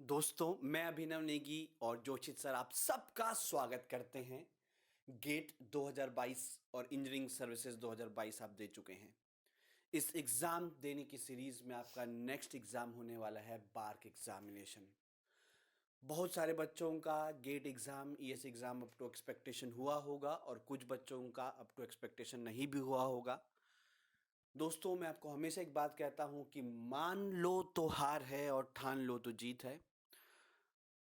दोस्तों, मैं अभिनव नेगी और जोशित सर आप सबका स्वागत करते हैं। गेट 2022 और इंजीनियरिंग सर्विसेज 2022 आप दे चुके हैं। इस एग्ज़ाम देने की सीरीज़ में आपका नेक्स्ट एग्ज़ाम होने वाला है बार्क एग्ज़ामिनेशन। बहुत सारे बच्चों का GATE exam, ES exam up to expectation हुआ होगा और कुछ बच्चों का अप टू एक्सपेक्टेशन नहीं भी हुआ होगा। दोस्तों, मैं आपको हमेशा एक बात कहता हूँ कि मान लो तो हार है और ठान लो तो जीत है।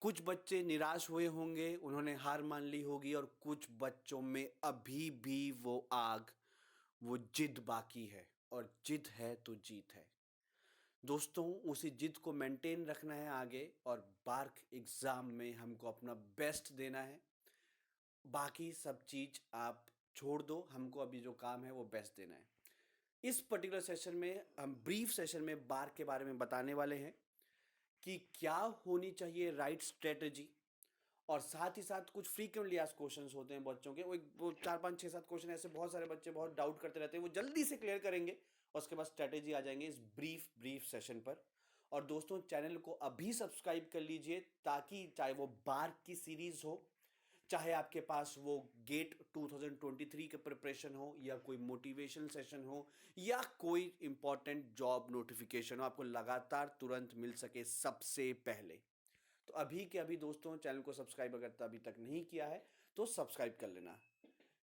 कुछ बच्चे निराश हुए होंगे, उन्होंने हार मान ली होगी और कुछ बच्चों में अभी भी वो आग, वो जिद बाकी है और जिद है तो जीत है। दोस्तों, उसी जिद को मेंटेन रखना है आगे और बार्क एग्ज़ाम में हमको अपना बेस्ट देना है। बाकी सब चीज़ आप छोड़ दो, हमको अभी जो काम है वो बेस्ट देना है। इस पर्टिकुलर सेशन में हम ब्रीफ सेशन में बार्क के बारे में बताने वाले हैं कि क्या होनी चाहिए राइट स्ट्रेटजी, और साथ ही साथ कुछ फ्रीक्वेंटली आस्क्ड क्वेश्चंस होते हैं बच्चों के। वो 4 5 6 7 क्वेश्चन ऐसे बहुत सारे बच्चे बहुत डाउट करते रहते हैं, वो जल्दी से क्लियर करेंगे और उसके बाद स्ट्रेटेजी आ जाएंगे इस ब्रीफ सेशन पर। और दोस्तों, चैनल को अभी सब्सक्राइब कर लीजिए ताकि चाहे वो बार्क की सीरीज हो, चाहे आपके पास वो गेट 2023 के प्रिपरेशन हो, या कोई मोटिवेशनल सेशन हो, या कोई इंपॉर्टेंट जॉब नोटिफिकेशन हो, आपको लगातार तुरंत मिल सके सबसे पहले। तो अभी के अभी दोस्तों, चैनल को सब्सक्राइब अगर अभी तक नहीं किया है तो सब्सक्राइब कर लेना।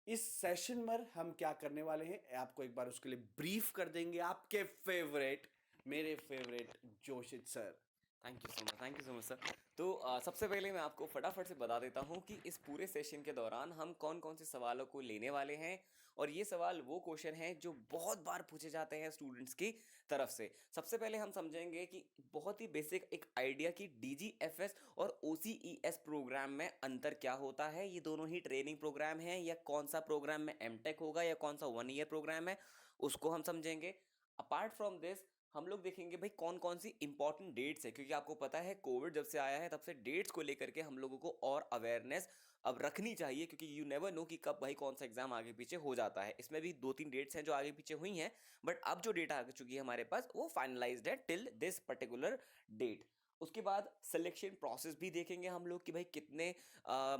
इस सेशन में हम क्या करने वाले हैं आपको एक बार उसके लिए ब्रीफ कर देंगे आपके फेवरेट, मेरे favourite जोशित sir. Thank you so much sir. तो सबसे पहले मैं आपको फटाफट से बता देता हूं कि इस पूरे सेशन के दौरान हम कौन कौन से सवालों को लेने वाले हैं। और ये सवाल वो क्वेश्चन हैं जो बहुत बार पूछे जाते हैं स्टूडेंट्स की तरफ से। सबसे पहले हम समझेंगे कि बहुत ही बेसिक एक आइडिया कि डीजीएफएस और ओसीईएस प्रोग्राम में अंतर क्या होता है। ये दोनों ही ट्रेनिंग प्रोग्राम हैं, या कौन सा प्रोग्राम में एमटेक होगा या कौन सा 1 ईयर प्रोग्राम है, उसको हम समझेंगे। अपार्ट फ्रॉम दिस हम लोग देखेंगे भाई कौन कौन सी इंपॉर्टेंट डेट्स है, क्योंकि आपको पता है कोविड जब से आया है तब से डेट्स को लेकर के हम लोगों को और अवेयरनेस अब रखनी चाहिए, क्योंकि यू नेवर नो कि कब भाई कौन सा एग्जाम आगे पीछे हो जाता है। इसमें भी 2 3 डेट्स हैं जो आगे पीछे हुई हैं, बट अब जो डेट आ चुकी है हमारे पास वो फाइनलाइज्ड है टिल दिस पर्टिकुलर डेट। उसके बाद सिलेक्शन प्रोसेस भी देखेंगे हम लोग कि भाई कितने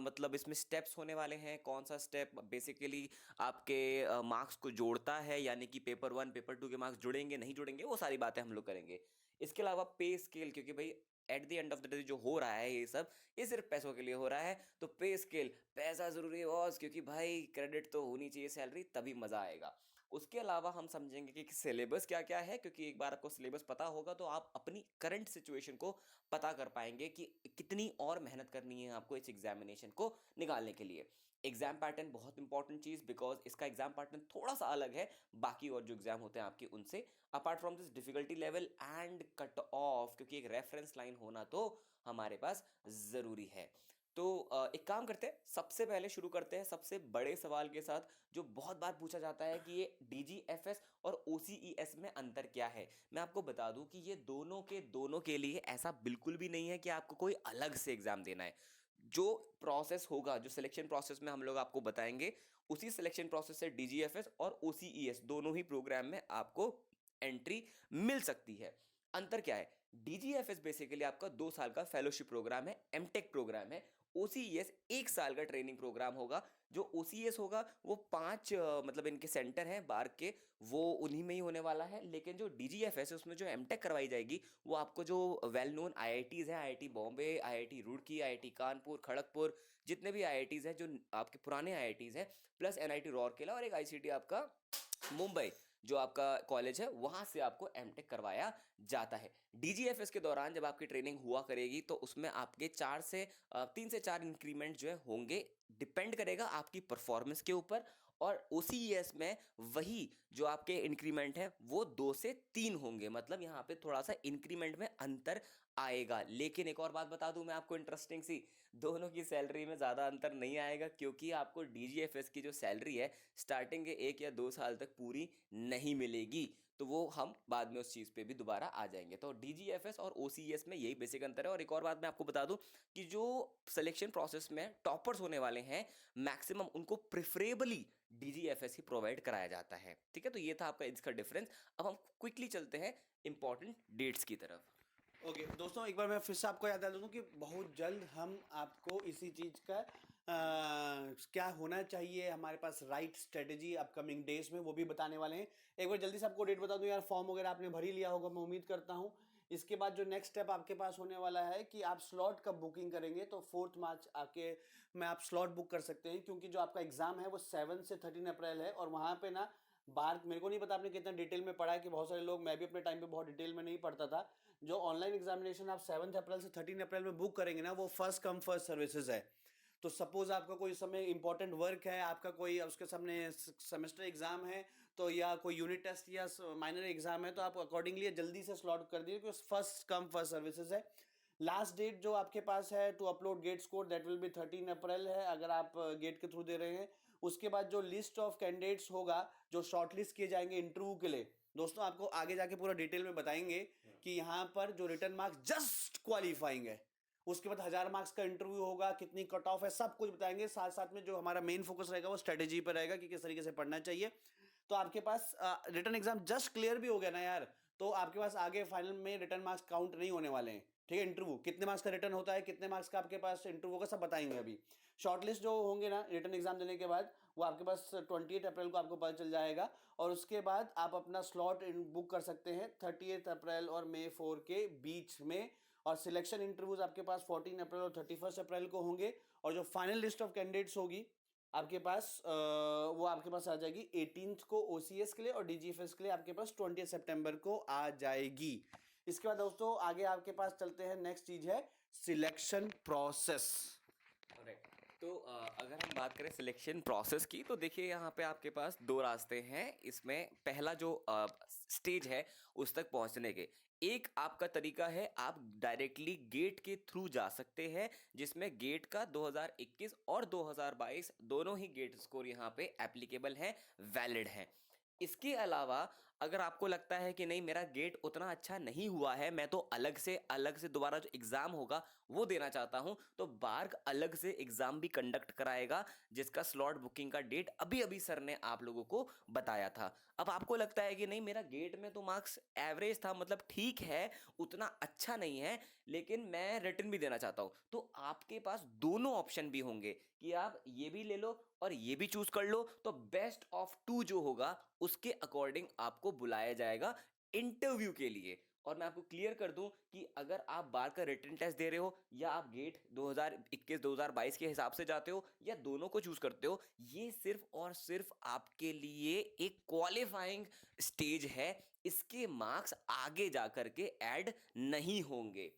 मतलब इसमें स्टेप्स होने वाले हैं। कौन सा स्टेप बेसिकली आपके मार्क्स को जोड़ता है, यानी कि पेपर 1 पेपर 2 के मार्क्स जुड़ेंगे नहीं जुड़ेंगे, वो सारी बातें हम लोग करेंगे। इसके अलावा पे स्केल, क्योंकि भाई at the end of the day जो हो रहा है ये सिर्फ पैसों के लिए हो रहा है, तो पे स्केल पैसा जरूरी है बॉस, क्योंकि भाई क्रेडिट तो होनी चाहिए सैलरी, तभी मजा आएगा। उसके अलावा हम समझेंगे कि सिलेबस क्या क्या है, क्योंकि एक बार आपको सिलेबस पता होगा तो आप अपनी करंट सिचुएशन को पता कर पाएंगे कि कितनी और मेहनत करनी है आपको इस एग्जामिनेशन को निकालने के लिए। एग्जाम पैटर्न बहुत इंपॉर्टेंट चीज, बिकॉज इसका एग्जाम पैटर्न थोड़ा सा अलग है बाकी और जो एग्जाम होते हैं आपके उनसे। Apart from this difficulty level and cut off, क्योंकि एक रेफरेंस लाइन होना तो हमारे पास जरूरी है। तो एक काम करते हैं, सबसे पहले शुरू करते हैं सबसे बड़े सवाल के साथ, जो बहुत बार पूछा जाता है कि ये डीजीएफएस और ओसीईएस में अंतर क्या है। मैं आपको बता दूं कि ये दोनों के लिए ऐसा बिल्कुल भी नहीं है कि आपको कोई अलग से एग्जाम देना है। जो प्रोसेस होगा, जो सिलेक्शन प्रोसेस में हम लोग आपको बताएंगे, उसी सिलेक्शन प्रोसेस से डीजीएफएस और ओसीईएस दोनों ही प्रोग्राम में आपको एंट्री मिल सकती है। अंतर क्या है? डीजीएफएस बेसिकली आपका 2 साल का फेलोशिप प्रोग्राम है, एमटेक प्रोग्राम है। ओसीईएस 1 साल का ट्रेनिंग प्रोग्राम होगा। जो ओसीईएस होगा वो 5 मतलब इनके सेंटर हैं बार्क के, वो उन्हीं में ही होने वाला है। लेकिन जो डीजीएफएस है उसमें जो एमटेक करवाई जाएगी वो आपको जो वेल नोन आईआईटीज हैं, IIT Bombay, IIT Roorkee, IIT Kanpur, Kharagpur, जितने भी आईआईटीज हैं जो आपके पुराने आईआईटीज हैं, प्लस एनआईटी रौरकेला और एक आईसीटी आपका मुंबई जो आपका कॉलेज है, वहां से आपको एमटेक करवाया जाता है। डीजीएफएस के दौरान जब आपकी ट्रेनिंग हुआ करेगी तो उसमें आपके 3 से 4 इंक्रीमेंट जो है होंगे, डिपेंड करेगा आपकी परफॉर्मेंस के ऊपर। और ओसीईएस में वही जो आपके इंक्रीमेंट है वो 2 से 3 होंगे, मतलब यहाँ पे थोड़ा सा इंक्रीमेंट में अंतर आएगा। लेकिन एक और बात बता दूं मैं आपको इंटरेस्टिंग सी, दोनों की सैलरी में ज़्यादा अंतर नहीं आएगा, क्योंकि आपको डीजीएफएस की जो सैलरी है स्टार्टिंग के 1 या 2 साल तक पूरी नहीं मिलेगी। तो वो हम बाद में उस चीज़ पे भी दोबारा आ जाएंगे। तो डीजीएफएस और ओसीईएस में यही बेसिक अंतर है। और एक और बात मैं आपको बता दूं कि जो सिलेक्शन प्रोसेस में टॉपर्स होने वाले हैं, मैक्सिमम उनको प्रिफरेबली डीजीएफएस ही प्रोवाइड कराया जाता है। ठीक है, तो ये था आपका इसका डिफरेंस। अब हम क्विकली चलते हैं इंपॉर्टेंट डेट्स की तरफ। ओके दोस्तों, एक बार मैं फिर से आपको याद दिला दूं कि बहुत जल्द हम आपको इसी चीज़ का क्या होना चाहिए हमारे पास राइट स्ट्रेटजी अपकमिंग डेज में वो भी बताने वाले हैं। एक बार जल्दी से आपको डेट बता दूं यार, फॉर्म वगैरह आपने भर ही लिया होगा मैं उम्मीद करता हूं। इसके बाद जो नेक्स्ट स्टेप आपके पास होने वाला है कि आप स्लॉट कब बुकिंग करेंगे, तो 4 मार्च आके में आप स्लॉट बुक कर सकते हैं, क्योंकि जो आपका एग्जाम है वो 7 से 13 अप्रैल है। और वहाँ पे ना बार मेरे को नहीं पता आपने कितना डिटेल में पढ़ा है, कि बहुत सारे लोग, मैं भी अपने टाइम पे बहुत डिटेल में नहीं पढ़ता था। जो ऑनलाइन एग्जामिनेशन आप 7 अप्रैल से 13 अप्रैल में बुक करेंगे ना, वो फर्स्ट कम फर्स्ट सर्विसेज है। तो सपोज आपका कोई समय इंपॉर्टेंट वर्क है, आपका कोई उसके सामने सेमेस्टर एग्जाम है, तो या कोई यूनिट टेस्ट या माइनर एग्जाम है, तो आप अकॉर्डिंगली जल्दी से स्लॉट कर दीजिए, क्योंकि फर्स्ट कम फर्स्ट सर्विसेज है। लास्ट डेट जो आपके पास है to upload GATE score, that will be 13 April है, अगर आप गेट के थ्रू दे रहे हैं। उसके बाद जो लिस्ट ऑफ कैंडिडेट्स होगा, जो शॉर्टलिस्ट किए जाएंगे इंटरव्यू के लिए, दोस्तों आपको आगे जाके पूरा डिटेल में बताएंगे कि यहाँ पर जो रिटर्न मार्क्स जस्ट क्वालिफाइंग है, उसके बाद 1000 मार्क्स का इंटरव्यू होगा, कितनी कट ऑफ है, सब कुछ बताएंगे। साथ साथ में जो हमारा मेन फोकस रहेगा वो स्ट्रेटेजी पर रहेगा कि किस तरीके से पढ़ना चाहिए। तो आपके पास रिटर्न एग्जाम जस्ट क्लियर भी हो गया ना यार, तो आपके पास आगे फाइनल में रिटर्न मार्क्स काउंट नहीं होने वाले हैं, ठीक है। इंटरव्यू कितने मार्क्स का रिटर्न होता है, कितने मार्क्स का आपके पास इंटरव्यू का, सब बताएंगे अभी। शॉर्टलिस्ट जो होंगे ना रिटर्न एग्जाम देने के बाद, वो आपके पास 28 अप्रैल को आपको पता चल जाएगा। और उसके बाद आप अपना स्लॉट बुक कर सकते हैं 30 अप्रैल और मई 4 के बीच में। और सिलेक्शन इंटरव्यूज आपके पास 14 अप्रैल और 31 अप्रैल को होंगे। और जो फाइनल लिस्ट ऑफ कैंडिडेट्स होगी आपके पास वो आपके पास आ जाएगी 18th को ओसीएस के लिए, और डीजीएफएस के लिए आपके पास 20 सितंबर को आ जाएगी। इसके बाद दोस्तों आगे आपके पास चलते हैं, नेक्स्ट चीज है सिलेक्शन प्रोसेस। करेक्ट। तो अगर हम बात करें सिलेक्शन प्रोसेस की, तो देखिए यहाँ पे आपके पास दो रास्ते हैं। इसमें पहला जो स्टेज है उस तक पहुँचने के, एक आपका तरीका है आप डायरेक्टली गेट के थ्रू जा सकते हैं, जिसमें गेट का 2021 और 2022 दोनों ही गेट स्कोर यहाँ पे एप्लीकेबल हैं, वैलिड हैं। इसके अलावा अगर आपको लगता है कि नहीं मेरा गेट उतना अच्छा नहीं हुआ है, मैं तो अलग से दोबारा जो एग्जाम होगा वो देना चाहता हूं, तो बार्ग अलग से एग्जाम भी कंडक्ट कराएगा, जिसका स्लॉट बुकिंग का डेट अभी अभी सर ने आप लोगों को बताया था। अब आपको लगता है कि नहीं मेरा गेट में तो मार्क्स एवरेज था, मतलब ठीक है, उतना अच्छा नहीं है, लेकिन मैं रिटर्न भी देना चाहता हूं, तो आपके पास दोनों ऑप्शन भी होंगे कि आप ये भी ले लो और ये भी चूज कर लो। तो बेस्ट ऑफ टू जो होगा उसके अकॉर्डिंग आपको बुलाया जाएगा इंटरव्यू के लिए। और मैं आपको क्लियर कर दूं कि अगर आप बार का रिटन टेस्ट दे रहे हो, या आप गेट 2021 2022 के हिसाब से जाते हो, या दोनों को चूज करते हो, ये सिर्फ और सिर्फ आपके लिए एक क्वालिफाइंग स्टेज है। इसके मार्क्स आगे जाकर के ऐड नहीं होंगे।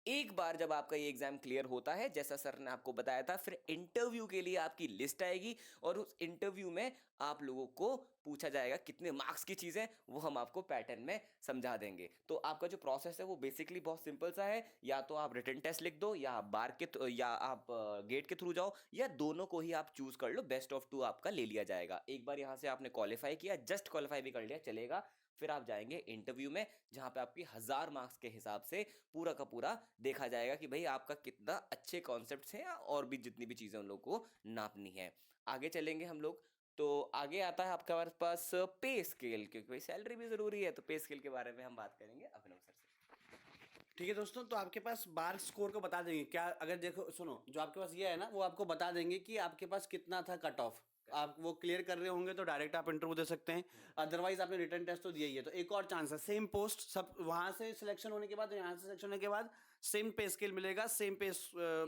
एक बार जब आपका ये एग्जाम क्लियर होता है, जैसा सर ने आपको बताया था, फिर इंटरव्यू के लिए आपकी लिस्ट आएगी, और उस इंटरव्यू में आप लोगों को पूछा जाएगा कितने मार्क्स की चीजें, वो हम आपको पैटर्न में समझा देंगे। तो आपका जो प्रोसेस है वो बेसिकली बहुत सिंपल सा है, या तो आप रिटन टेस्ट लिख दो, या आप या आप गेट के थ्रू जाओ, या दोनों को ही आप चूज कर लो, बेस्ट ऑफ टू आपका ले लिया जाएगा। एक बार यहाँ से आपने क्वालिफाई किया, जस्ट क्वालिफाई भी कर लिया चलेगा, फिर आप जाएंगे इंटरव्यू में, जहां पे आपकी 1000 मार्क्स के हिसाब से पूरा का पूरा देखा जाएगा कि भाई आपका कितना अच्छे कॉन्सेप्ट्स हैं, और भी जितनी भी चीजें उन लोगों को नापनी है। आगे चलेंगे हम लोग, तो आगे आता है आपके पास पे स्केल, क्योंकि भाई सैलरी भी जरूरी है, तो पे स्केल के बारे में हम बात करेंगे अभिनव सर से। ठीक है दोस्तों, तो आपके पास बार स्कोर को बता देंगे क्या, अगर देखो सुनो, जो आपके पास ये है ना वो आपको बता देंगे कि आपके पास कितना था कट ऑफ। आप वो क्लियर कर रहे होंगे तो डायरेक्ट आप इंटरव्यू दे सकते हैं, अदरवाइज आपने रिटर्न टेस्ट तो दिया ही है, तो एक और चांस है, सेम पोस्ट सब वहां से सिलेक्शन होने के बाद, यहाँ से सिलेक्शन होने के बाद सेम पे स्केल मिलेगा, सेम पे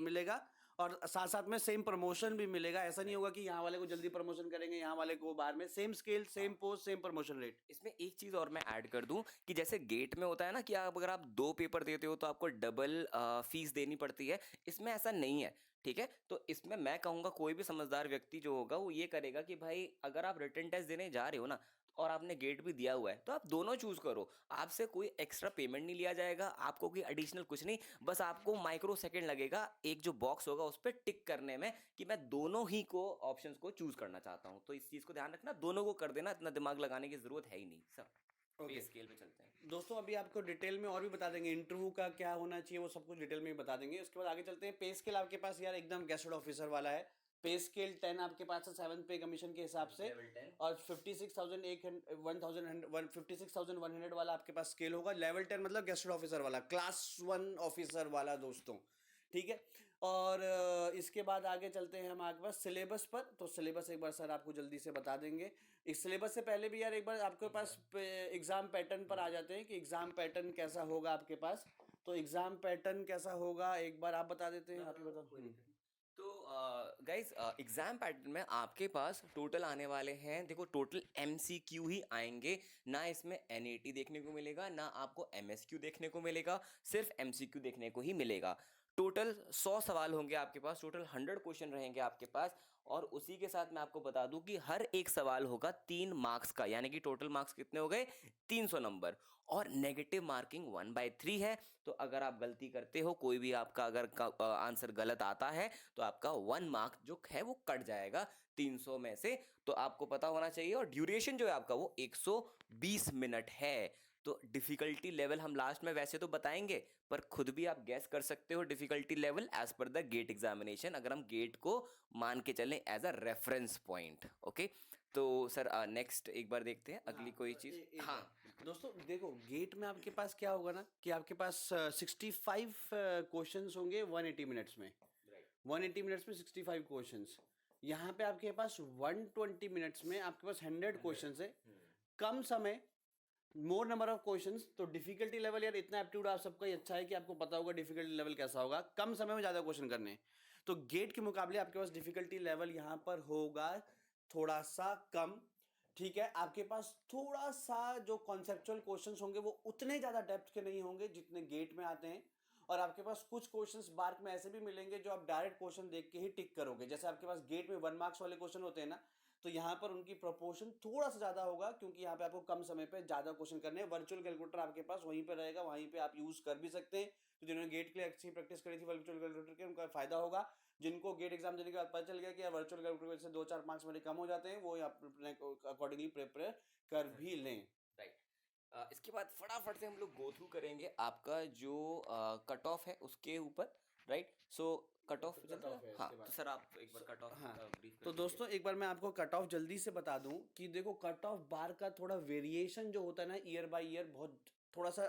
मिलेगा, और साथ साथ में सेम प्रमोशन भी मिलेगा। ऐसा नहीं होगा कि यहाँ वाले को जल्दी प्रमोशन करेंगे, यहाँ वाले को बाद में, same scale same post same promotion rate. इसमें एक चीज और मैं ऐड कर दूं कि जैसे गेट में होता है ना कि अगर आप 2 पेपर देते हो तो आपको डबल फीस देनी पड़ती है, इसमें ऐसा नहीं है, ठीक है। तो इसमें मैं कहूंगा कोई भी समझदार व्यक्ति जो होगा वो ये करेगा कि भाई अगर आप रिटन टेस्ट देने जा रहे हो ना, और आपने गेट भी दिया हुआ है, तो आप दोनों चूज करो, आपसे कोई एक्स्ट्रा पेमेंट नहीं लिया जाएगा, आपको कोई एडिशनल कुछ नहीं, बस आपको माइक्रो सेकंड लगेगा एक जो बॉक्स होगा उस पर टिक करने में कि मैं दोनों ही को ऑप्शंस को चूज करना चाहता हूं। तो इस चीज को ध्यान रखना, दोनों को कर देना, इतना दिमाग लगाने की जरूरत है ही नहीं सर। पे स्केल पे चलते हैं दोस्तों, अभी आपको डिटेल में और भी बता देंगे इंटरव्यू का क्या होना चाहिए, वो सब कुछ डिटेल में भी बता देंगे। उसके बाद आगे चलते हैं, पे स्केल आपके पास यार एकदम गेस्टेड ऑफिसर वाला है, पे स्केल 10 आपके पास है 7th पे कमीशन के हिसाब से, लेवल 10 और 56,100 वाला आपके पास स्केल होगा। लेवल 10 मतलब गेस्टेड ऑफिसर वाला, क्लास 1 ऑफिसर वाला दोस्तों, ठीक है। और इसके बाद आगे चलते हैं हम आगे पास सिलेबस पर। तो सिलेबस एक बार सर आपको जल्दी से बता देंगे। इस सिलेबस से पहले भी यार एक बार आपके पास एग्जाम पैटर्न पर आ जाते हैं कि एग्जाम पैटर्न कैसा होगा आपके पास। तो एग्जाम पैटर्न कैसा होगा एक बार आप बता देते हैं, आप ही बताओ। तो गाइस एग्जाम पैटर्न में आपके पास टोटल आने वाले हैं, देखो टोटल एमसीक्यू ही आएंगे, ना इसमें एनईटी देखने को मिलेगा, ना आपको एमएसक्यू देखने को मिलेगा, सिर्फ एमसीक्यू देखने को ही मिलेगा। टोटल 100 सवाल होंगे आपके पास, टोटल 100 क्वेश्चन रहेंगे आपके पास, और उसी के साथ मैं आपको बता दूं कि हर एक सवाल होगा 3 मार्क्स का, यानी कि टोटल मार्क्स कितने हो गए 300 नंबर, और नेगेटिव मार्किंग 1/3 है। तो अगर आप गलती करते हो, कोई भी आपका अगर आंसर गलत आता है, तो आपका 1 मार्क जो है वो कट जाएगा 300 में से। तो आपको पता होना चाहिए, और ड्यूरेशन जो है आपका वो 120 मिनट है। तो डिफिकल्टी लेवल हम लास्ट में वैसे तो बताएंगे, पर खुद भी आप गैस कर सकते हो difficulty level as per the GATE examination, अगर हम गेट को मान के चलें as a reference point. Okay, तो सर नेक्स्ट एक बार देखते हैं अगली कोई चीज। हाँ दोस्तों देखो, गेट में आपके पास क्या होगा ना कि आपके पास 65 क्वेश्चंस होंगे 180 मिनट्स में। 180 मिनट्स में 65 क्वेश्चंस। यहाँ पे आपके पास 120 मिनट्स में आपके पास 100 क्वेश्चंस है। कम समय, मोर नंबर ऑफ क्वेश्चंस। तो डिफिकल्टी लेवल यार इतना एप्टीट्यूड आप सबका ही अच्छा है कि आपको पता होगा डिफिकल्टी लेवल कैसा होगा, कम समय में ज़्यादा क्वेश्चन करने हैं। तो गेट के मुकाबले आपके पास डिफिकल्टी लेवल यहाँ पर होगा थोड़ा सा कम, ठीक है। आपके पास थोड़ा सा जो कॉन्सेप्चुअल क्वेश्चंस होंगे वो उतने ज़्यादा डेप्थ के नहीं होंगे जितने गेट में आते हैं। और आपके पास कुछ क्वेश्चंस मार्क में ऐसे भी मिलेंगे जो आप डायरेक्ट क्वेश्चन देख के ही टिक करोगे। जैसे आपके पास गेट में 1 मार्क्स वाले क्वेश्चन होते हैं ना, तो यहाँ पर उनकी प्रोपोर्शन थोड़ा सा ज़्यादा होगा, क्योंकि यहाँ पे आपको कम समय पे ज़्यादा क्वेश्चन करने हैं। वर्चुअल कैलकुलेटर आपके पास वहीं पे रहेगा, वहीं पे आप यूज़ कर भी सकते हैं। तो जिन्होंने गेट के लिए अच्छी प्रैक्टिस करी थी वर्चुअल कैलकुलेटर के, उनका फायदा होगा। जिनको गेट एग्जाम देने के बाद पता चल गया कि वर्चुअल कैलकुलेटर से 2-4 मार्क्स मेरे कम हो जाते हैं, वो अपने अकॉर्डिंगली प्रिपेयर कर भी लें। इसके बाद फटाफट से हम लोग गो थ्रू करेंगे आपका जो कट ऑफ है उसके ऊपर, राइट। सो कट ऑफ चलता है, हाँ। तो सर आप एक बार कट ऑफ हाँ, ब्रीफ तो दोस्तों एक बार मैं आपको कट ऑफ जल्दी से बता दूं कि देखो कट ऑफ बार का थोड़ा वेरिएशन जो होता है ना ईयर बाय ईयर, बहुत थोड़ा सा,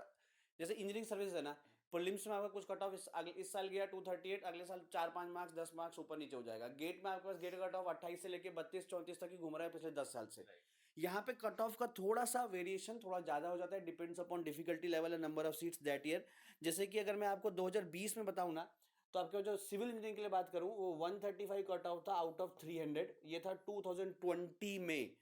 जैसे इंजीनियरिंग सर्विस है ना, प्रीलिम्स में आपका कुछ कट ऑफ इस साल गया 238, अगले साल 4-5 मार्क्स 10 मार्क्स ऊपर नीचे हो जाएगा। गेट में आपके पास गेट कट ऑफ 28 से लेकर 32-34 तक ही घूम रहा है पिछले 10 साल से। यहाँ पे कट ऑफ का थोड़ा सा वेरिएशन थोड़ा ज़्यादा हो जाता है, depends upon difficulty level and number of seats that year. जैसे कि अगर मैं आपको 2020 में बताऊँ ना, तो आपके जो सिविल इंजीनियरिंग के लिए बात करूँ वो 135 कट ऑफ था आउट ऑफ 300। ये था 2020 में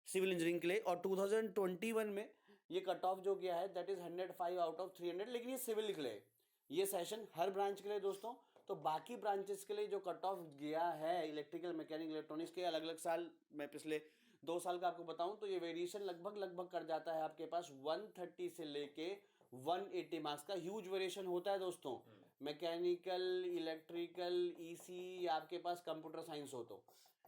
सिविल इंजीनियरिंग के लिए, और 2021 में ये कट ऑफ जो गया है दैट इज 105 आउट ऑफ 300। लेकिन ये सिविल के लिए, ये सेशन हर ब्रांच के लिए दोस्तों। तो बाकी ब्रांचेस के लिए जो कट ऑफ गया है इलेक्ट्रिकल, मैकेनिकल, इलेक्ट्रॉनिक्स के अलग अलग साल, मैं पिछले 2 साल का आपको बताऊं तो ये वेरिएशन लगभग कर जाता है आपके पास 130 से लेके 180 मार्क्स का ह्यूज वेरिएशन होता है दोस्तों। मैकेनिकल, इलेक्ट्रिकल, ईसी, आपके पास कंप्यूटर साइंस हो तो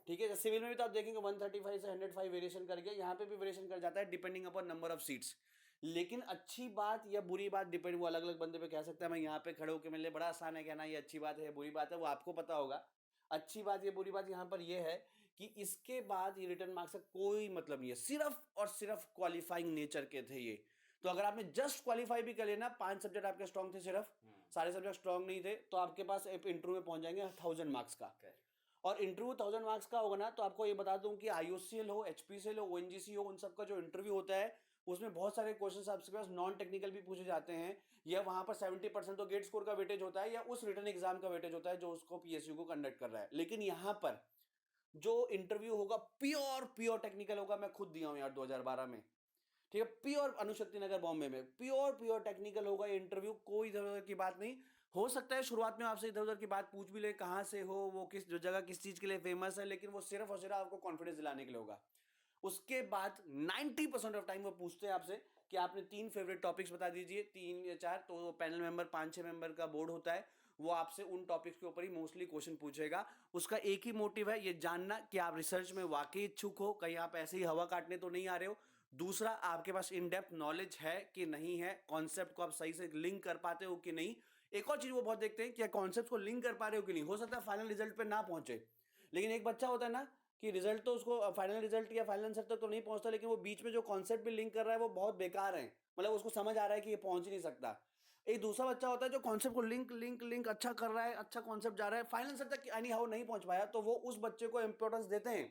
ठीक है। सिविल में भी तो आप देखेंगे 135 से 105 वेरिएशन कर गया, यहाँ पे भी वेरिएशन कर जाता है depending upon number of seats. लेकिन अच्छी बात या बुरी बात डिपेंड, वो अलग अलग बंदे पे कह सकता है। मैं यहाँ पे खड़े होकर मेरे लिए बड़ा आसान है कहना ये अच्छी बात है बुरी बात है, वो आपको पता होगा। अच्छी बात या बुरी बात यहाँ पर ये है कि इसके बाद ये रिटर्न मार्क्स का कोई मतलब नहीं है, सिर्फ और सिर्फ क्वालिफाइंग नेचर के थे ये। तो अगर आपने जस्ट क्वालिफाई भी कर लेना, 5 सब्जेक्ट आपके स्ट्रॉन्ग थे, सिर्फ सारे सब्जेक्ट स्ट्रॉन्ग नहीं थे, तो आपके पास इंटरव्यू में पहुंच जाएंगे 1000 मार्क्स का। और इंटरव्यू 1000 मार्क्स का होगा ना, तो आपको ये बता दूं कि IOCL हो, HPCL हो, ONGC हो, उन सबका जो इंटरव्यू होता है उसमें बहुत सारे क्वेश्चंस आपके पास नॉन टेक्निकल भी पूछे जाते हैं, या वहां पर 70% तो गेट स्कोर का वेटेज होता है, या उस रिटन एग्जाम का वेटेज होता है जो उसको PSU को कंडक्ट कर रहा है। लेकिन यहाँ पर जो इंटरव्यू होगा प्योर टेक्निकल होगा। मैं खुद दिया हूँ यार 2012 में, ठीक है, प्योर अनुशक्ति नगर बॉम्बे में, प्योर टेक्निकल होगा ये इंटरव्यू, कोई इधर उधर की बात नहीं। हो सकता है शुरुआत में आपसे इधर उधर की बात पूछ भी ले, कहाँ से हो, वो किस जगह किस चीज के लिए फेमस है, लेकिन वो सिर्फ और सिर्फ आपको कॉन्फिडेंस दिलाने के लिए होगा। उसके बाद 90% ऑफ टाइम वो पूछते हैं आपसे कि आपने 3 फेवरेट टॉपिक्स बता दीजिए, 3 या 4। तो पैनल मेंबर 5-6 मेंबर का बोर्ड होता है, वो आपसे उन टॉपिक्स के ऊपर ही मोस्टली क्वेश्चन पूछेगा। उसका एक ही मोटिव है, ये जानना कि आप रिसर्च में वाकई इच्छुक हो, कहीं आप ऐसे ही हवा काटने तो नहीं आ रहे हो। दूसरा, आपके पास इन डेप्थ नॉलेज है कि नहीं है, कॉन्सेप्ट को आप सही से लिंक कर पाते हो कि नहीं। एक और चीज वो बहुत देखते हैं कि कॉन्सेप्ट को लिंक कर पा रहे हो कि नहीं। हो सकता है फाइनल रिजल्ट पे ना पहुंचे, लेकिन एक बच्चा होता है ना कि रिजल्ट तो उसको फाइनल रिजल्ट या फाइनल आंसर तक तो नहीं पहुंचता, लेकिन वो बीच में जो कॉन्सेप्ट भी लिंक कर रहा है वो बहुत बेकार है, मतलब उसको समझ आ रहा है कि ये पहुंच ही नहीं सकता। एक दूसरा बच्चा होता है जो कॉन्सेप्ट को लिंक लिंक लिंक अच्छा कर रहा है, अच्छा कॉन्सेप्ट जा रहा है, फाइनल आंसर तक एनी हाउ नहीं पहुंच पाया, तो वो उस बच्चे को इंपॉर्टेंस देते हैं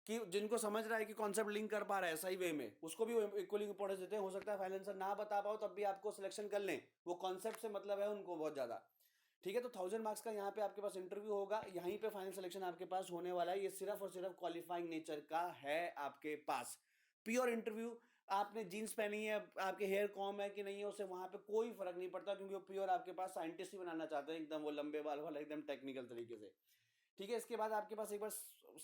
कि जिनको समझ रहा है कि कॉन्सेप्ट लिंक कर पा रहा है सही वे में, उसको भी वो इक्वली इंपॉर्टेंस देते हैं। हो सकता है फाइनल आंसर ना बता पाओ तब भी आपको सिलेक्शन कर लें, वो कॉन्सेप्ट से मतलब है उनको बहुत ज़्यादा। ठीक है, तो 1000 मार्क्स का यहाँ पे आपके पास इंटरव्यू होगा, यहीं पे फाइनल सिलेक्शन आपके पास होने वाला है। ये सिर्फ और सिर्फ क्वालिफाइंग नेचर का है आपके पास, प्योर इंटरव्यू। आपने जीन्स पहनी है, आपके हेयर कॉम है कि नहीं है, उससे वहाँ पे कोई फर्क नहीं पड़ता, क्योंकि वो प्योर आपके पास साइंटिस्ट ही बनाना चाहते हैं, एकदम वो लंबे बाल वाला, एकदम टेक्निकल तरीके से। ठीक है, इसके बाद आपके पास एक बार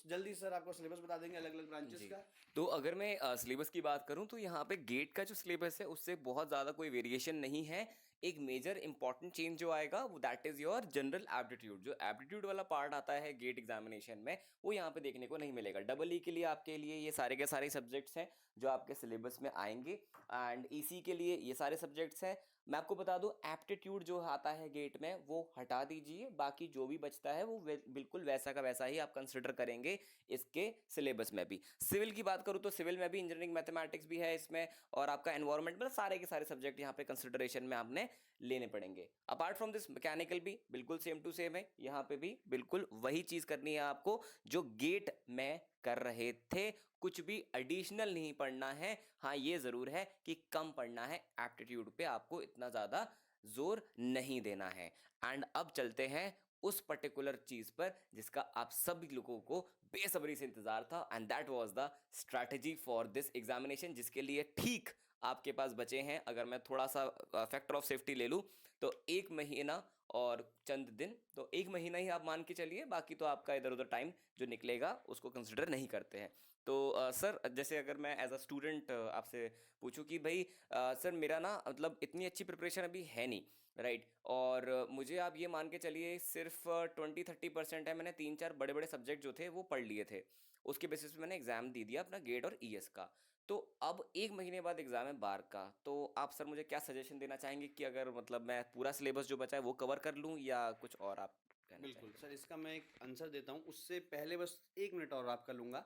जल्दी सर आपको सिलेबस बता देंगे अलग अलग ब्रांचेस जी। का। तो अगर मैं सिलेबस की बात करूं तो यहाँ पे गेट का जो सिलेबस है उससे बहुत ज़्यादा कोई वेरिएशन नहीं है। एक मेजर इंपॉर्टेंट चेंज जो आएगा वो that is your general aptitude. जो एप्टीट्यूड वाला पार्ट आता है गेट एग्जामिनेशन में वो यहाँ पे देखने को नहीं मिलेगा। डबल ई के लिए आपके लिए ये सारे के सारे सब्जेक्ट्स हैं जो आपके सिलेबस में आएंगे, एंड ईसी के लिए ये सारे सब्जेक्ट्स हैं। मैं आपको बता दूं एप्टीट्यूड जो आता है गेट में वो हटा दीजिए, बाकी जो भी बचता है वो बिल्कुल वैसा का वैसा ही आप कंसिडर करेंगे इसके सिलेबस में भी। सिविल की बात करूँ तो सिविल में भी इंजीनियरिंग मैथमेटिक्स भी है इसमें, और आपका एनवायरनमेंट, मतलब सारे के सारे सब्जेक्ट यहाँ पे कंसिडरेशन में आपने लेने पड़ेंगे। अपार्ट फ्रॉम दिस मैकेनिकल भी बिल्कुल सेम टू सेम है, यहाँ पे भी बिल्कुल वही चीज़ करनी है आपको जो गेट में कर रहे थे, कुछ भी एडिशनल नहीं पढ़ना है। हाँ ये ज़रूर है कि कम पढ़ना है, एप्टीट्यूड पे आपको इतना ज़्यादा जोर नहीं देना है। एंड अब चलते हैं उस पर्टिकुलर चीज़ पर जिसका आप सभी लोगों को बेसब्री से इंतजार था, and that was the strategy for this examination, जिसके लिए ठीक आपके पास बचे हैं, अगर मैं थोड़ा सा फैक्टर ऑफ सेफ्टी ले लूँ तो 1 महीना और चंद दिन। तो 1 महीना ही आप मान के चलिए, बाकी तो आपका इधर उधर टाइम जो निकलेगा उसको कंसिडर नहीं करते हैं। तो सर जैसे अगर मैं एज अ स्टूडेंट आपसे पूछूं कि भाई सर मेरा ना मतलब इतनी अच्छी प्रिपरेशन अभी है नहीं, राइट, और मुझे आप ये मान के चलिए सिर्फ 20-30% है, मैंने 3-4 बड़े बड़े सब्जेक्ट जो थे वो पढ़ लिए थे, उसके बेसिस पे मैंने एग्ज़ाम दे दिया अपना गेट और ईएस का। तो अब 1 महीने बाद एग्ज़ाम है बार का, तो आप सर मुझे क्या सजेशन देना चाहेंगे कि अगर मतलब मैं पूरा सिलेबस जो बचा है वो कवर कर लूँ या कुछ और आप कहना बिल्कुल चाहेंगे? सर, इसका मैं एक आंसर देता हूँ, उससे पहले बस 1 मिनट और आपका लूंगा।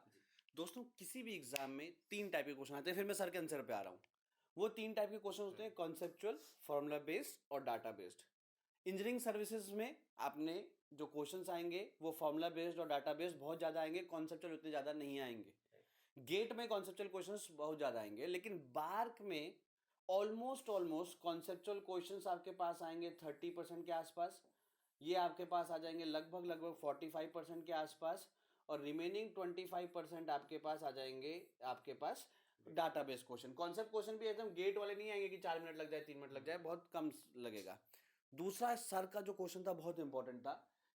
दोस्तों, किसी भी एग्जाम में 3 टाइप के क्वेश्चन आते हैं, फिर मैं सर के आंसर पे आ रहा हूँ। वो 3 टाइप के क्वेश्चन होते हैं, कॉन्सेप्चुअल, फॉर्मूला बेस्ड और डाटा बेस्ड। इंजीनियरिंग सर्विसेज में आपने जो क्वेश्चंस आएंगे वो फॉर्मूला बेस्ड और डाटा बेस्ड बहुत ज़्यादा आएंगे, कॉन्सेप्चुअल उतने ज़्यादा नहीं आएंगे। गेट में कॉन्सेप्चुअल क्वेश्चंस बहुत ज़्यादा आएंगे, लेकिन बार्क में ऑलमोस्ट ऑलमोस्ट कॉन्सेप्चुअल क्वेश्चंस आपके पास आएंगे 30% के आसपास। ये आपके पास आ जाएंगे लगभग लगभग 45% के आसपास, और रिमेनिंग 25% आपके पास आ जाएंगे आपके पास डाटाबेस क्वेश्चन। कॉन्सेप्ट क्वेश्चन भी एकदम गेट वाले नहीं आएंगे कि 4 मिनट लग जाए, 3 मिनट लग जाए, बहुत कम लगेगा। दूसरा सर का जो क्वेश्चन था बहुत इंपॉर्टेंट था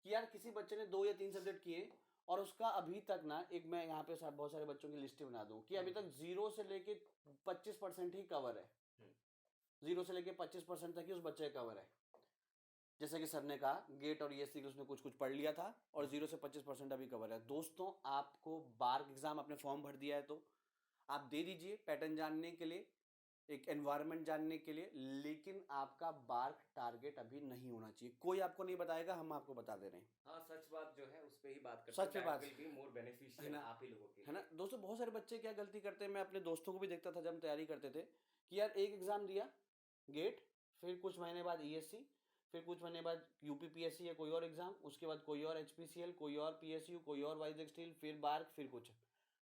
कि यार किसी बच्चे ने 2 या 3 सब्जेक्ट किए और उसका अभी तक ना, एक मैं यहाँ पे बहुत सारे बच्चों की लिस्ट बना दूं कि अभी तक 0 से लेके 25% ही कवर है, 0 से लेके 25% तक ही उस बच्चे का कवर है। जैसे कि सर ने कहा गेट और ईएससी उसने कुछ कुछ पढ़ लिया था और 0 से 25% अभी कवर है। दोस्तों, आपको बार्क एग्जाम आपने फॉर्म भर दिया है तो आप दे दीजिए पैटर्न जानने के लिए, एक एनवायरनमेंट जानने के लिए, लेकिन आपका बार्क टारगेट अभी नहीं होना चाहिए। कोई आपको नहीं बताएगा, हम आपको बता दे रहे हैं। हाँ सच बात जो है उस पे ही बात करते सच हैं, पे दैट बात विल बी मोर है बेनिफिशियल ना, आप ही लोगों के है ना। लिए। दोस्तों, बहुत सारे बच्चे क्या गलती करते हैं, मैं अपने दोस्तों को भी देखता था जब हम तैयारी करते थे कि यार एक एग्जाम दिया गेट, फिर कुछ महीने बाद ईएससी, फिर कुछ महीने बाद यूपीपीएससी या कोई और एग्जाम, उसके बाद कोई और एचपीसीएल, कोई और पीएसयू, कोई और वाइजैक स्टील, फिर बार्क, फिर कुछ।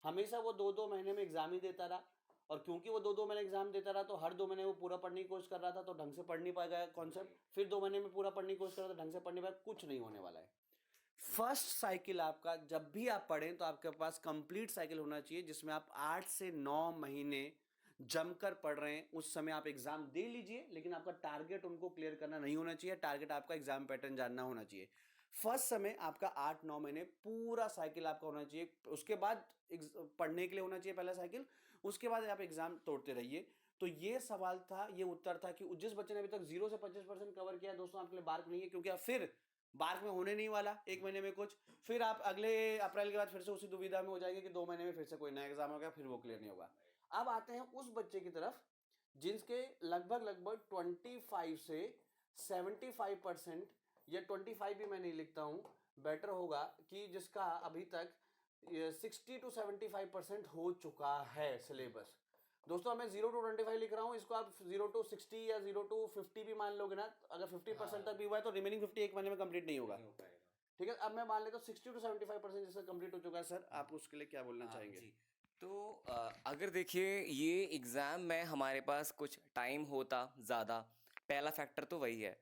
हमेशा वो 2-2 महीने में एग्जाम ही देता रहा, और क्योंकि वो 2-2 महीने एग्जाम देता रहा तो हर 2 महीने वो पूरा पढ़ने की कोशिश कर रहा था, तो ढंग से पढ़ नहीं पाएगा कॉन्सेप्ट, फिर 2 महीने में पूरा पढ़ने की कोशिश कर रहा था, ढंग से पढ़ नहीं पाएगा, कुछ नहीं होने वाला है। फर्स्ट साइकिल आपका जब भी आप पढ़ें तो आपके पास कंप्लीट साइकिल होना चाहिए, जिसमें आप 8 से 9 महीने जमकर पढ़ रहे हैं। उस समय आप एग्जाम दे लीजिए, लेकिन आपका टारगेट उनको क्लियर करना नहीं होना चाहिए, टारगेट आपका एग्जाम पैटर्न जानना होना चाहिए। फर्स्ट समय आपका 8-9 महीने पूरा साइकिल आपका होना चाहिए, उसके बाद पढ़ने के लिए होना चाहिए पहला साइकिल, उसके बाद आप एग्जाम तोड़ते रहिए। तो ये सवाल था, ये उत्तर था कि जिस बच्चे ने अभी तक 0 से 25% कवर किया, दोस्तों आपके लिए बार्क नहीं है, क्योंकि आप फिर बार्क में होने नहीं वाला 1 महीने में कुछ, फिर आप अगले अप्रैल के बाद फिर से उसी दुविधा में हो जाएंगे कि 2 महीने में फिर से कोई नया एग्जाम हो गया, फिर वो क्लियर नहीं होगा। अब आते हैं उस बच्चे की तरफ जिसके लगभग लगभग 25 से 75%, या 25 भी मैं नहीं लिखता हूं, बेटर होगा कि जिसका अभी तक 60 to 75% हो चुका है सिलेबस। दोस्तों मैं 0 to 25 लिख रहा हूँ, इसको आप 0 to 60 या 0 to 50 भी मान लोगे ना, अगर 50% तक भी हुआ है तो रिमेनिंग 50 एक महीने में कंप्लीट नहीं होगा। ठीक है, अब मैं मान लेता हूँ 60 to 75% जिसका कंप्लीट हो चुका है। सर आप उसके लिए क्या बोलना चाहेंगे? जी। तो अगर देखिए ये एग्ज़ाम में हमारे पास कुछ टाइम होता ज़्यादा, पहला फैक्टर तो वही है।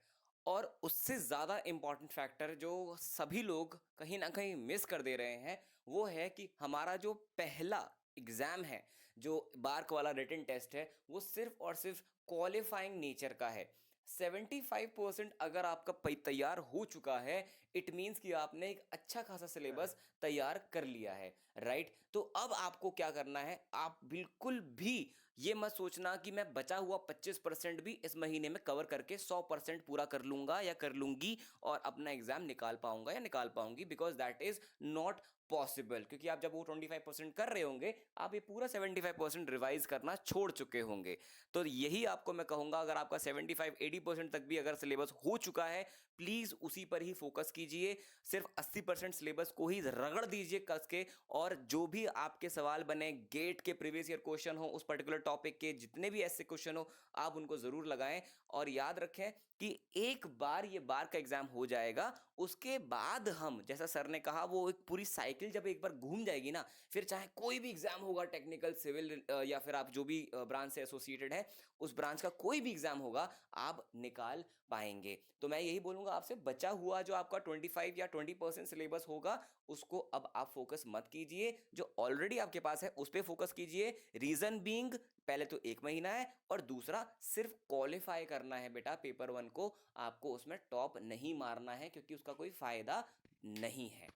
और उससे ज़्यादा इम्पॉर्टेंट फैक्टर जो सभी लोग कहीं न कहीं मिस कर दे रहे हैं, वो है कि हमारा जो पहला एग्ज़ाम है, जो बार्क वाला रिटन टेस्ट है, वो सिर्फ़ और सिर्फ़ क्वालिफ़ाइंग नेचर का है। 75% अगर आपका तैयार हो चुका है, इट मीन्स कि आपने एक अच्छा खासा सिलेबस तैयार कर लिया है, राइट? तो अब आपको क्या करना है, आप बिल्कुल भी ये मत सोचना कि मैं बचा हुआ 25% भी इस महीने में कवर करके 100% पूरा कर लूंगा या कर लूंगी और अपना एग्जाम निकाल पाऊंगा या निकाल पाऊंगी, because that is not possible. क्योंकि आप जब वो 25% कर रहे होंगे, आप ये पूरा 75% रिवाइज करना छोड़ चुके होंगे। तो यही आपको मैं कहूंगा, अगर आपका 75-80% तक भी अगर सिलेबस हो चुका है, प्लीज उसी पर ही फोकस कीजिए। सिर्फ 80% सिलेबस को ही रगड़ दीजिए कस के, और जो भी आपके सवाल बने, गेट के प्रीवियस ईयर क्वेश्चन हो, उस पर्टिकुलर टॉपिक के जितने भी ऐसे क्वेश्चन हो, आप उनको जरूर लगाएं। और याद रखें कि एक बार ये बार का एग्जाम हो जाएगा, उसके बाद हम, जैसा सर ने कहा, वो एक पूरी साइकिल जब एक बार घूम जाएगी ना, फिर चाहे कोई भी एग्जाम होगा, टेक्निकल, सिविल, या फिर आप जो भी ब्रांच से एसोसिएटेड है, उस ब्रांच का कोई भी एग्जाम होगा, आप निकाल पाएंगे। तो मैं यही बोलूंगा आपसे, बचा हुआ जो आपका 25 या 20% सिलेबस होगा, उसको अब आप फोकस मत कीजिए। जो ऑलरेडी आपके पास है उस पर फोकस कीजिए। रीजन बीइंग, पहले तो 1 महीना है, और दूसरा सिर्फ क्वालिफाई करना है बेटा पेपर 1 को। आपको उसमें टॉप नहीं मारना है, क्योंकि उसका कोई फायदा नहीं है।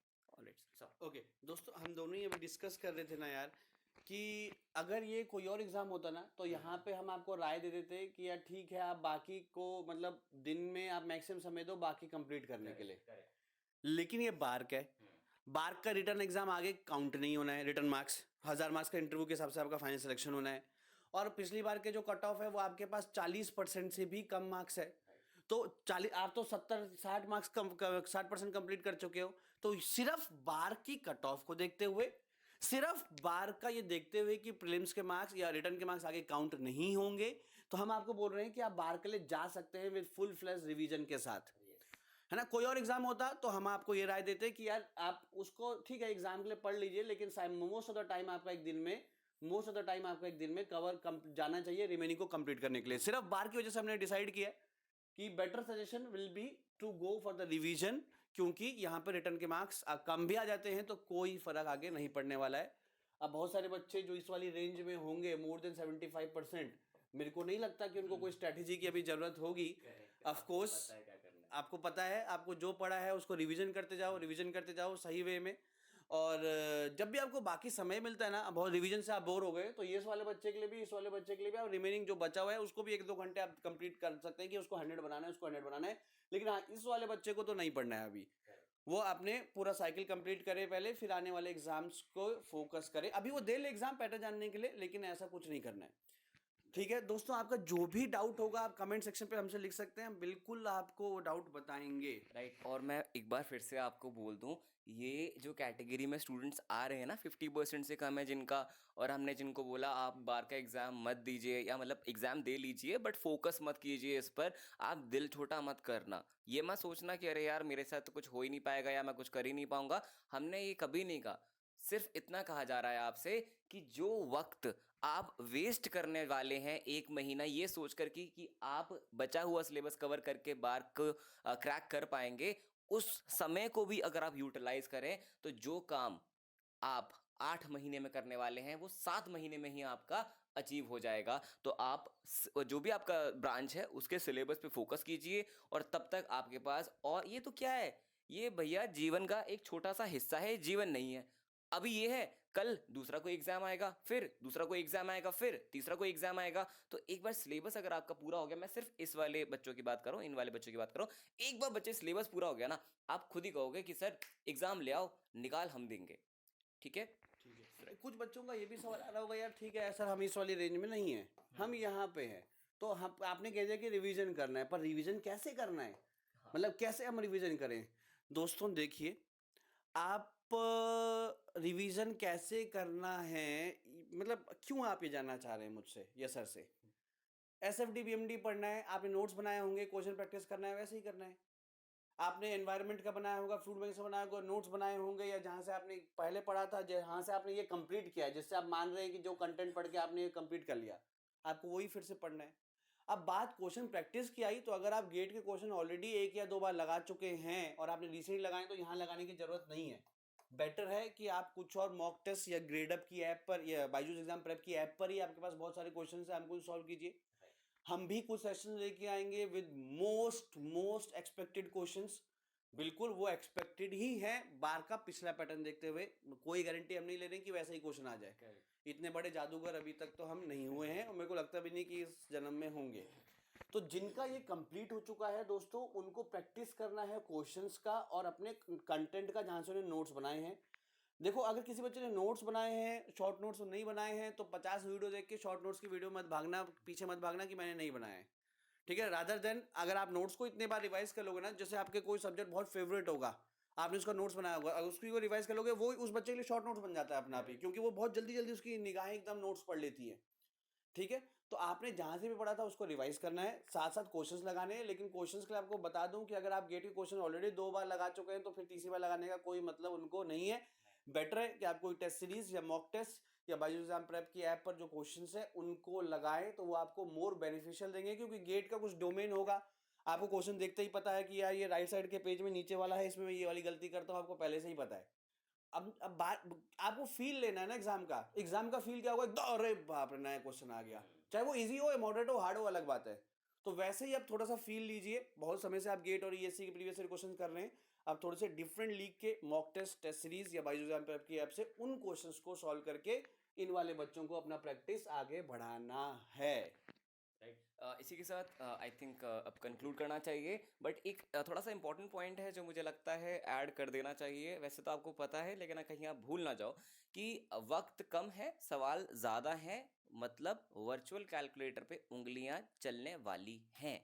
ओके दोस्तों, हम दोनों ही अभी डिस्कस कर रहे थे ना यार, कि अगर ये कोई और एग्जाम होता ना, तो यहाँ पे हम आपको राय दे देते कि यार ठीक है, आप बाकी को मतलब दिन में आप मैक्सिमम समय दो बाकी कंप्लीट करने के लिए। लेकिन ये बार्क है, बार्क का रिटर्न एग्जाम आगे काउंट नहीं होना है। रिटर्न मार्क्स 1000 मार्क्स का इंटरव्यू के हिसाब से आपका फाइनल सिलेक्शन होना है। और पिछली बार के जो कट ऑफ है वो आपके पास 40% से भी कम मार्क्स है। तो 40, आप तो 70-60 मार्क्स 60% कंप्लीट कर चुके हो। तो सिर्फ बार की कट ऑफ को देखते हुए, सिर्फ बार का ये देखते हुए कि प्रीलिम्स के मार्क्स या रिटर्न के मार्क्स आगे काउंट नहीं होंगे, तो हम आपको बोल रहे हैं कि आप बार के लिए जा सकते हैं विद फुल फ्लैश रिवीजन के साथ, है ना। कोई और एग्जाम होता तो हम आपको ये राय देते कि यार आप उसको ठीक है एग्जाम के लिए पढ़ लीजिए, लेकिन मोस्ट ऑफ द टाइम आपका एक दिन में कवर जाना चाहिए रिमेनिंग को कंप्लीट करने के लिए। सिर्फ बार की वजह से हमने डिसाइड किया कि better suggestion will be to go for the revision, क्योंकि यहाँ पे रिटर्न के मार्क्स कम भी आ जाते हैं तो कोई फर्क आगे नहीं पड़ने वाला है। अब बहुत सारे बच्चे जो इस वाली रेंज में होंगे, मोर देन 75%, मेरे को नहीं लगता कि उनको कोई स्ट्रैटेजी की अभी जरूरत होगी। ऑफ कोर्स आपको पता है, आपको जो पढ़ा है उसको रिवीजन करते जाओ सही वे में। और जब भी आपको बाकी समय मिलता है ना, बहुत रिवीजन से आप बोर हो गए, तो ये इस वाले बच्चे के लिए भी आप रिमेनिंग जो बचा हुआ है उसको भी 1-2 घंटे आप कंप्लीट कर सकते हैं कि उसको 100 बनाना है। लेकिन हाँ, इस वाले बच्चे को तो नहीं पढ़ना है अभी। वो अपने पूरा साइकिल कंप्लीट करे पहले, फिर आने वाले एग्जाम्स को फोकस करे। अभी वो दे ले एग्जाम पैटर्न जानने के लिए, लेकिन ऐसा कुछ नहीं करना है। ठीक है दोस्तों, आपका जो भी डाउट होगा आप कमेंट सेक्शन पे हमसे लिख सकते हैं, हम बिल्कुल आपको वो डाउट बताएंगे। राइट। और मैं एक बार फिर से आपको बोल दूं, ये जो कैटेगरी में स्टूडेंट्स आ रहे हैं ना, 50% से कम है जिनका, और हमने जिनको बोला आप बार का एग्ज़ाम मत दीजिए, या मतलब एग्ज़ाम दे लीजिए बट फोकस मत कीजिए इस पर, आप दिल छोटा मत करना। ये मत सोचना कि अरे यार मेरे साथ तो कुछ हो ही नहीं पाएगा या मैं कुछ कर ही नहीं पाऊंगा। हमने ये कभी नहीं कहा। सिर्फ इतना कहा जा रहा है आपसे कि जो वक्त आप वेस्ट करने वाले हैं 1 महीना ये सोचकर कि आप बचा हुआ सिलेबस कवर करके बार को क्रैक कर पाएंगे, उस समय को भी अगर आप यूटिलाइज करें, तो जो काम आप 8 महीने में करने वाले हैं वो 7 महीने में ही आपका अचीव हो जाएगा। तो आप जो भी आपका ब्रांच है उसके सिलेबस पे फोकस कीजिए, और तब तक आपके पास, और ये तो क्या है, ये भैया जीवन का एक छोटा सा हिस्सा है, जीवन नहीं है। अभी ये है, कल दूसरा कोई एग्जाम आएगा, फिर दूसरा कोई एग्जाम आएगा, फिर तीसरा कोई एग्जाम आएगा। तो एक बार सिलेबस अगर आपका पूरा हो गया, मैं सिर्फ इस वाले बच्चों की बात करूं, इन वाले बच्चों की बात करूं, एक बार बच्चे सिलेबस पूरा हो गया ना, आप खुद ही कहोगे कि सर एग्जाम ले आओ, निकाल हम देंगे। ठीक है। कुछ बच्चों का ये भी सवाल आ रहा होगा, यार ठीक है सर हम इस वाली रेंज में नहीं है, हम यहाँ पे हैं, तो हम आपने कह दिया कि रिवीजन करना है, पर रिवीजन कैसे करना है, मतलब कैसे हम रिवीजन करें। दोस्तों देखिए, आप रिवीजन कैसे करना है, मतलब क्यों आप ये जानना चाह रहे हैं मुझसे या सर से? एसएफडी बीएमडी पढ़ना है, आपने नोट्स बनाए होंगे, क्वेश्चन प्रैक्टिस करना है, वैसे ही करना है। आपने एनवायरनमेंट का बनाया होगा, फ्लूइड मैकेनिक्स का बनाया होगा, नोट्स बनाए होंगे, या जहाँ से आपने पहले पढ़ा था, जहाँ से आपने ये कंप्लीट किया है, जिससे आप मान रहे हैं कि जो कंटेंट पढ़ के आपने ये कंप्लीट कर लिया, आपको वही फिर से पढ़ना है। अब बात क्वेश्चन प्रैक्टिस की आई, तो अगर आप गेट के क्वेश्चन ऑलरेडी 1 या 2 बार लगा चुके हैं और आपने रिसेंटली लगाए, तो यहाँ लगाने की जरूरत नहीं है। बेटर है कि आप कुछ और मॉक टेस्ट या ग्रेडअप की ऐप पर या बायजूस एग्जाम प्रेप की ऐप पर ही आपके पास बहुत सारे क्वेश्चन है, हमको सॉल्व कीजिए। हम भी कुछ सेशन लेके आएंगे विद मोस्ट एक्सपेक्टेड क्वेश्चंस। बिल्कुल वो एक्सपेक्टेड ही है, बार का पिछला पैटर्न देखते हुए। कोई गारंटी हम नहीं ले रहे कि वैसा ही क्वेश्चन आ जाए। इतने बड़े जादूगर अभी तक तो हम नहीं हुए हैं, और मेरे को लगता भी नहीं कि इस जन्म में होंगे। तो जिनका ये कंप्लीट हो चुका है दोस्तों, उनको प्रैक्टिस करना है क्वेश्चंस का और अपने कंटेंट का, जहाँ से उन्होंने नोट्स बनाए हैं। देखो, अगर किसी बच्चे ने नोट्स बनाए हैं, शॉर्ट नोट्स नहीं बनाए हैं, तो 50 वीडियो देख के शॉर्ट नोट्स की वीडियो मत भागना, पीछे मत भागना कि मैंने नहीं बनाया है। ठीक है, रादर देन अगर आप नोट्स को इतने बार रिवाइज कर लोगे ना, जैसे आपके कोई सब्जेक्ट बहुत फेवरेट होगा, आपने उसका नोट्स बनाया होगा, अगर उसकी रिवाइज कर लोगे, वो उस बच्चे के लिए शॉर्ट नोट्स बन जाता है अपना आप ही, क्योंकि वो बहुत जल्दी जल्दी उसकी निगाहें एकदम नोट्स पढ़ लेती है। ठीक है, तो आपने जहां से भी पढ़ा था उसको रिवाइज करना है, साथ साथ क्वेश्चंस लगाने हैं। लेकिन क्वेश्चंस के लिए आपको बता दूं कि अगर आप गेट के क्वेश्चन ऑलरेडी 2 बार लगा चुके हैं, तो फिर तीसरी बार लगाने का कोई मतलब उनको नहीं है। बेटर है कि आप कोई टेस्ट सीरीज या मॉक टेस्ट या बायजूस एग्जाम प्रेप की ऐप पर जो क्वेश्चंस है उनको लगाएं, तो वो आपको मोर बेनिफिशियल देंगे। क्योंकि गेट का कुछ डोमेन होगा, आपको क्वेश्चन देखते ही पता है कि यार ये राइट साइड के पेज में नीचे वाला है, इसमें मैं ये वाली गलती करता हूँ, आपको पहले से ही पता है। अब बात, आपको फील लेना है ना एग्जाम का फील क्या होगा, एकदम अरे बाप रे नया क्वेश्चन आ गया, चाहे वो इजी हो या मॉडरेट हो, हार्ड हो, अलग बात है। तो वैसे ही आप थोड़ा सा फील लीजिए। बहुत समय से आप गेट और ईएससी के प्रीवियस ईयर क्वेश्चन कर रहे हैं, आप थोड़े से डिफरेंट लीग के मॉक टेस्ट, टेस्ट सीरीज या बायजूस एग्जाम प्रेप की ऐप से उन क्वेश्चंस को सॉल्व करके इन वाले बच्चों को अपना प्रैक्टिस आगे बढ़ाना है। इसी के साथ आई थिंक अब कंक्लूड करना चाहिए, बट एक थोड़ा सा इंपॉर्टेंट पॉइंट है जो मुझे लगता है ऐड कर देना चाहिए। वैसे तो आपको पता है, लेकिन कहीं आप भूल ना जाओ कि वक्त कम है, सवाल ज़्यादा है, मतलब वर्चुअल कैलकुलेटर पे उंगलियां चलने वाली हैं।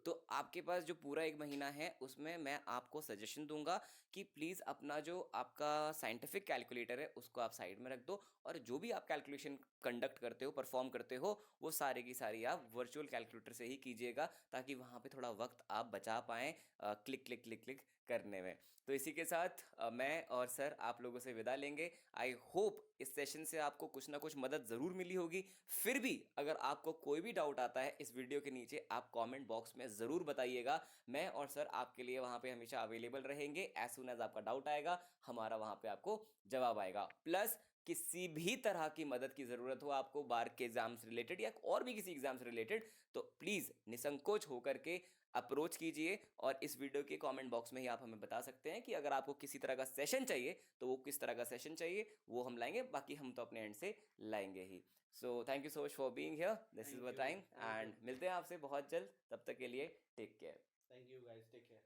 तो आपके पास जो पूरा 1 महीना है, उसमें मैं आपको सजेशन दूंगा कि प्लीज़ अपना जो आपका साइंटिफिक कैलकुलेटर है उसको आप साइड में रख दो, और जो भी आप कैलकुलेशन कंडक्ट करते हो, परफॉर्म करते हो, वो सारे की सारी आप वर्चुअल कैलकुलेटर से ही कीजिएगा, ताकि वहाँ पे थोड़ा वक्त आप बचा पाएँ क्लिक क्लिक क्लिक क्लिक करने में। तो इसी के साथ मैं और सर आप लोगों से विदा लेंगे। आई होप इस सेशन से आपको कुछ ना कुछ मदद ज़रूर मिली होगी। फिर भी अगर आपको कोई भी डाउट आता है इस वीडियो के नीचे, आप कमेंट बॉक्स में ज़रूर बताइएगा। मैं और सर आपके लिए वहाँ पे हमेशा अवेलेबल रहेंगे। एज सुन एज आपका डाउट आएगा, हमारा वहाँ पे आपको जवाब आएगा। प्लस किसी भी तरह की मदद की ज़रूरत हो आपको, बार के एग्जाम से रिलेटेड या और भी किसी एग्जाम से रिलेटेड, तो प्लीज़ निसंकोच होकर के अप्रोच कीजिए। और इस वीडियो के कमेंट बॉक्स में ही आप हमें बता सकते हैं कि अगर आपको किसी तरह का सेशन चाहिए तो वो किस तरह का सेशन चाहिए, वो हम लाएंगे। बाकी हम तो अपने एंड से लाएंगे ही। So thank you so much for being here, this is our time, and मिलते हैं आपसे बहुत जल्द। तब तक के लिए take care. Thank you guys, take care.